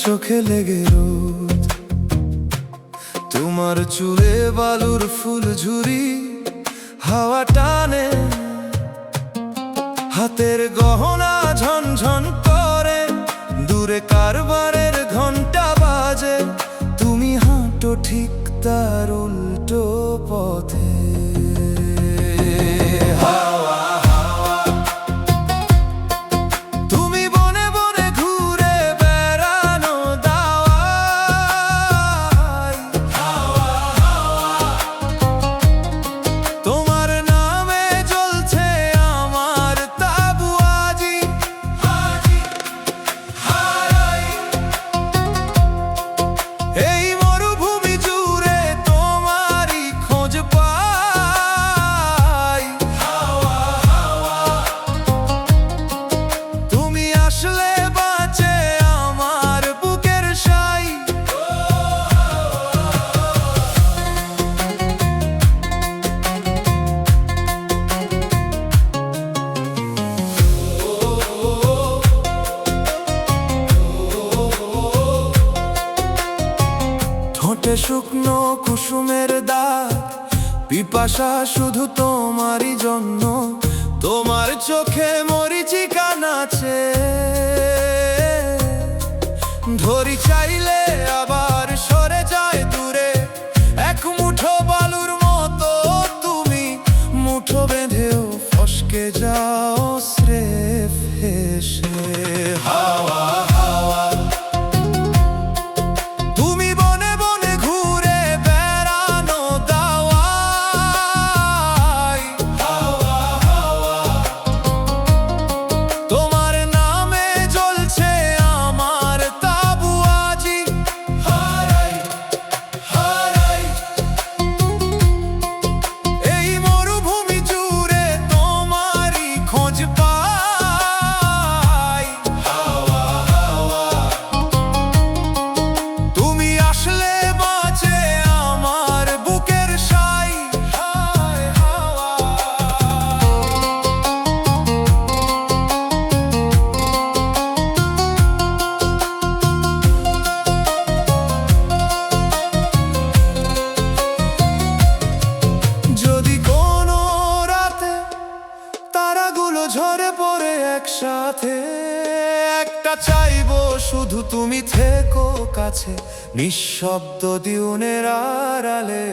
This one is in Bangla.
চোখে লেগে রোদ। তোমার চুলে বালুর ফুল ঝুরি হাওয়া টানে, হাতের গহনা ঝনঝন করে, দূরে কারবারের ঘন্টা বাজে। তুমি হাঁটো ঠিক তার উল্টো পথে। হাওয়া হাওয়া তুমি বনে বনে ঘুরে বেড়ানো দাওয়াই। হাওয়া হাওয়া তোমার নামে জ্বলছে আমার তাবু আজি। আজি হারাই এই মরুভূমি জুড়ে তোমারই খোঁজ পাই। হাওয়া হাওয়া তুমি আসলে বাঁচে আমার বুকের সাই। ঠোঁটে শুকনো কুসুমের দাগ, পিপাসা শুধু তোমারই জন্য। তোমার চোখে মরিচিকা নাচে, ধরি চাইলে আবার সরে যায় দূরে। এক মুঠো বালুর মতো তুমি মুঠো বেঁধেও ফসকে যাও স্রেফ হেসে। হাওয়া হাওয়া তুমি বনে বনে ঘুরে বেড়ানো দাওয়াই। হাওয়া হাওয়া তোমার নামে জ্বলছে আমার তাবু আজি। হারাই হারাই এই মরুভূমি জুড়ে তোমারই খোঁজ পাই। হাওয়া হাওয়া তুমি আসলে বাঁচে আমার বুকের সাই। হায় হাওয়া যদি কোনো রাতে তারাগুলো ঝরে পড়ে একসাথে, একটা চাইবো শুধু তুমি থেকো কাছে, নিঃশব্দ দিউনের আড়ালে।